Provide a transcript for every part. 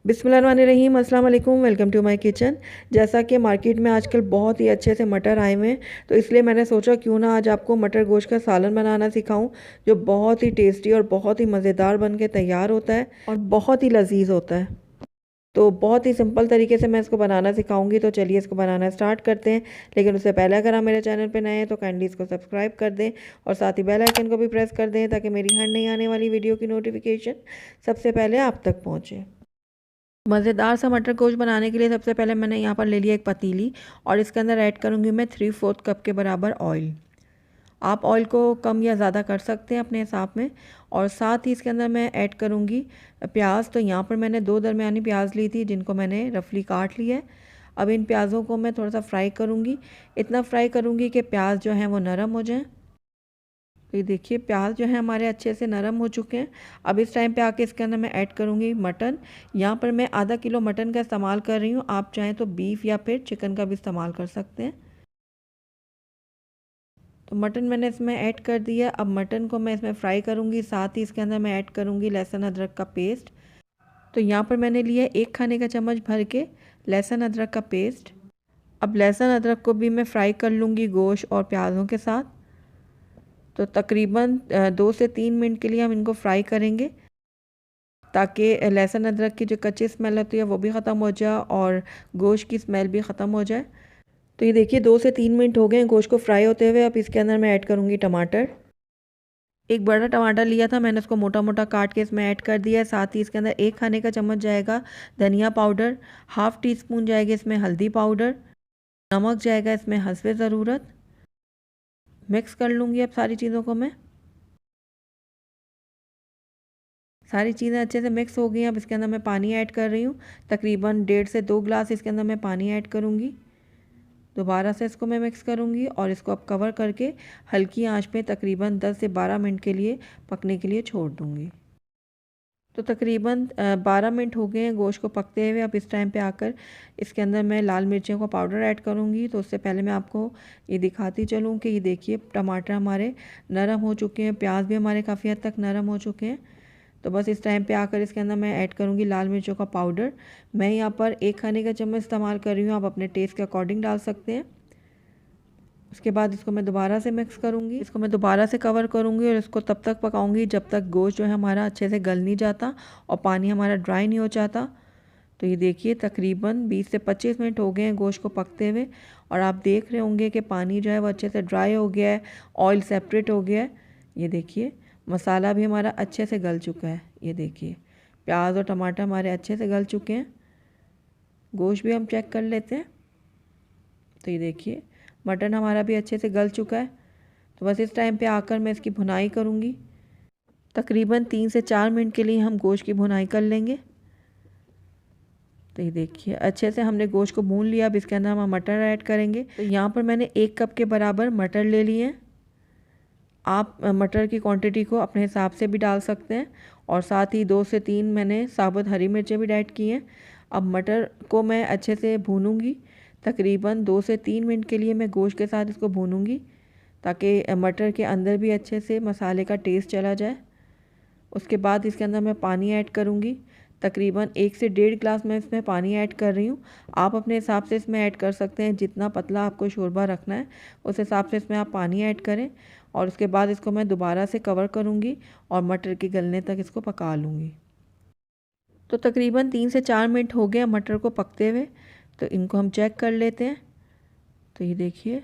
बिस्मिल्लाहिर्रहमानिर्रहीम, अस्सलाम वालेकुम। Welcome to my kitchen. जैसा कि मार्केट में आजकल बहुत ही अच्छे से मटर आए हुए हैं, तो इसलिए मैंने सोचा क्यों ना आज आपको मटर गोश्त का सालन बनाना सिखाऊं, जो बहुत ही टेस्टी और बहुत ही मज़ेदार बन के तैयार होता है और बहुत ही लजीज होता है। तो बहुत ही सिंपल तरीके से मैं इसको बनाना सिखाऊंगी। तो चलिए इसको बनाना स्टार्ट करते हैं। लेकिन उससे पहले अगर आप मेरे चैनल पर नए हैं तो काइंडली इसको सब्सक्राइब कर दें और साथ ही बेल आइकन को भी प्रेस कर दें, ताकि मेरी हर नई आने वाली वीडियो की नोटिफिकेशन सबसे पहले आप तक पहुँचे। मज़ेदार सा मटर गोश्त बनाने के लिए सबसे पहले मैंने यहाँ पर ले लिया एक पतीली और इसके अंदर ऐड करूँगी मैं 3/4 कप के बराबर ऑयल। आप ऑयल को कम या ज़्यादा कर सकते हैं अपने हिसाब में। और साथ ही इसके अंदर मैं ऐड करूँगी प्याज। तो यहाँ पर मैंने 2 दरमियानी प्याज ली थी, जिनको मैंने रफली काट लिया है। अब इन प्याज़ों को मैं थोड़ा सा फ्राई करूँगी। इतना फ्राई करूँगी कि प्याज जो हैं वो नरम हो जाएँ। तो ये देखिए प्याज जो है हमारे अच्छे से नरम हो चुके हैं। अब इस टाइम पे आके इसके अंदर मैं ऐड करूँगी मटन। यहाँ पर मैं आधा किलो मटन का इस्तेमाल कर रही हूँ। आप चाहें तो बीफ या फिर चिकन का भी इस्तेमाल कर सकते हैं। तो मटन मैंने इसमें ऐड कर दिया। अब मटन को मैं इसमें फ्राई करूँगी। साथ ही इसके अंदर मैं ऐड करूँगी लहसुन अदरक का पेस्ट। तो यहाँ पर मैंने लिया 1 खाने का चम्मच भर के लहसुन अदरक का पेस्ट। अब लहसुन अदरक को भी मैं फ्राई कर लूँगी गोश्त और प्याज़ों के साथ। तो तकरीबन 2 से 3 मिनट के लिए हम इनको फ्राई करेंगे, ताकि लहसुन अदरक की जो कच्ची स्मेल होती है वो भी ख़त्म हो जाए और गोश्त की स्मेल भी ख़त्म हो जाए। तो ये देखिए 2 से 3 मिनट हो गए हैं गोश्त को फ्राई होते हुए। अब इसके अंदर मैं ऐड करूँगी टमाटर। एक बड़ा टमाटर लिया था मैंने, उसको मोटा मोटा काट के इसमें ऐड कर दिया है। साथ ही इसके अंदर 1 खाने का चम्मच जाएगा धनिया पाउडर, हाफ़ टी स्पून जाएगा इसमें हल्दी पाउडर, नमक जाएगा इसमें हस्बे ज़रूरत। मिक्स कर लूँगी अब सारी चीज़ों को मैं। सारी चीज़ें अच्छे से मिक्स हो गई हैं। अब इसके अंदर मैं पानी ऐड कर रही हूँ। तकरीबन 1.5 से 2 गिलास इसके अंदर मैं पानी ऐड करूँगी। दोबारा से इसको मैं मिक्स करूँगी और इसको अब कवर करके हल्की आंच पे तकरीबन 10 से 12 मिनट के लिए पकने के लिए छोड़ दूँगी। तो तकरीबन 12 मिनट हो गए हैं गोश्त को पकते हुए। अब इस टाइम पे आकर इसके अंदर मैं लाल मिर्चियों का पाउडर ऐड करूँगी। तो उससे पहले मैं आपको ये दिखाती चलूँ कि ये देखिए टमाटर हमारे नरम हो चुके हैं, प्याज भी हमारे काफ़ी हद तक नरम हो चुके हैं। तो बस इस टाइम पे आकर इसके अंदर मैं ऐड करूँगी लाल मिर्चों का पाउडर। मैं यहाँ पर 1 खाने का चम्मच इस्तेमाल कर रही हूँ, आप अपने टेस्ट के अकॉर्डिंग डाल सकते हैं। उसके बाद इसको मैं दोबारा से मिक्स करूँगी। इसको मैं दोबारा से कवर करूँगी और इसको तब तक पकाऊँगी जब तक गोश्त जो है हमारा अच्छे से गल नहीं जाता और पानी हमारा ड्राई नहीं हो जाता। तो ये देखिए तकरीबन 20 से 25 मिनट हो गए हैं गोश्त को पकते हुए और आप देख रहे होंगे कि पानी जो है वो अच्छे से ड्राई हो गया है, ऑयल सेपरेट हो गया है। ये देखिए मसाला भी हमारा अच्छे से गल चुका है। ये देखिए प्याज और टमाटर हमारे अच्छे से गल चुके हैं। गोश्त भी हम चेक कर लेते हैं। तो ये देखिए मटन हमारा भी अच्छे से गल चुका है। तो बस इस टाइम पे आकर मैं इसकी भुनाई करूँगी। तकरीबन 3 से 4 मिनट के लिए हम गोश्त की भुनाई कर लेंगे। तो ये देखिए अच्छे से हमने गोश्त को भून लिया। अब इसके अंदर हम मटर ऐड करेंगे। तो यहाँ पर मैंने 1 कप के बराबर मटर ले लिए हैं। आप मटर की क्वांटिटी को अपने हिसाब से भी डाल सकते हैं। और साथ ही 2 से 3 मैंने साबुत हरी मिर्चें भी ऐड की हैं। अब मटर को मैं अच्छे से भूनूंगी। तकरीबन 2 से 3 मिनट के लिए मैं गोश्त के साथ इसको भूनूंगी, ताकि मटर के अंदर भी अच्छे से मसाले का टेस्ट चला जाए। उसके बाद इसके अंदर मैं पानी ऐड करूँगी। तकरीबन 1 से 1.5 गिलास मैं इसमें पानी ऐड कर रही हूँ। आप अपने हिसाब से इसमें ऐड कर सकते हैं, जितना पतला आपको शोरबा रखना है उस हिसाब से इसमें आप पानी ऐड करें। और उसके बाद इसको मैं दोबारा से कवर करूँगी और मटर के गलने तक इसको पका लूँगी। तो तकरीबन 3 से 4 मिनट हो गए मटर को पकते हुए। तो इनको हम चेक कर लेते हैं। तो ये देखिए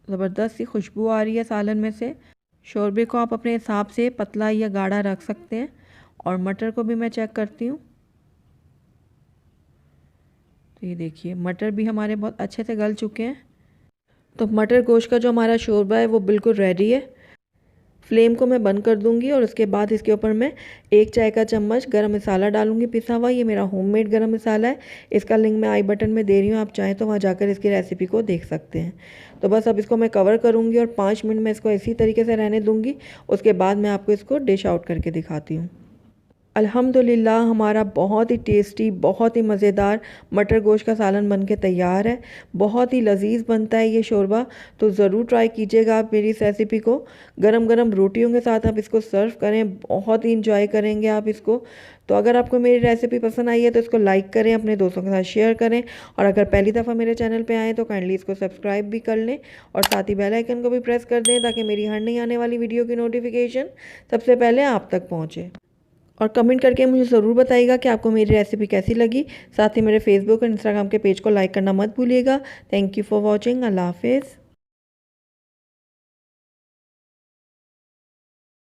ज़बरदस्त सी खुशबू आ रही है सालन में से। शोरबे को आप अपने हिसाब से पतला या गाढ़ा रख सकते हैं। और मटर को भी मैं चेक करती हूँ। तो ये देखिए मटर भी हमारे बहुत अच्छे से गल चुके हैं। तो मटर गोश्त का जो हमारा शोरबा है वो बिल्कुल रेडी है। फ्लेम को मैं बंद कर दूंगी और उसके बाद इसके ऊपर मैं 1 चाय का चम्मच गरम मसाला डालूंगी पिसा हुआ। ये मेरा होममेड गरम मसाला है। इसका लिंक मैं आई बटन में दे रही हूँ, आप चाहें तो वहाँ जाकर इसकी रेसिपी को देख सकते हैं। तो बस अब इसको मैं कवर करूँगी और 5 मिनट में इसको इसी तरीके से रहने दूँगी। उसके बाद मैं आपको इसको डिश आउट करके दिखाती हूँ। अल्हम्दुलिल्लाह हमारा बहुत ही टेस्टी, बहुत ही मज़ेदार मटर गोश्त का सालन बन के तैयार है। बहुत ही लजीज बनता है ये शोरबा, तो ज़रूर ट्राई कीजिएगा आप मेरी इस रेसिपी को। गरम गरम रोटियों के साथ आप इसको सर्व करें, बहुत ही इंजॉय करेंगे आप इसको। तो अगर आपको मेरी रेसिपी पसंद आई है तो इसको लाइक करें, अपने दोस्तों के साथ शेयर करें, और अगर पहली दफ़ा मेरे चैनल पे आएँ तो काइंडली इसको सब्सक्राइब भी कर लें और साथ ही बेल आइकन को भी प्रेस कर दें ताकि मेरी हर नई आने वाली वीडियो की नोटिफिकेशन सबसे पहले आप तक पहुँचे। और कमेंट करके मुझे ज़रूर बताइएगा कि आपको मेरी रेसिपी कैसी लगी। साथ ही मेरे फेसबुक और इंस्टाग्राम के पेज को लाइक करना मत भूलिएगा। Thank you for watching. अल्लाह हाफिज़।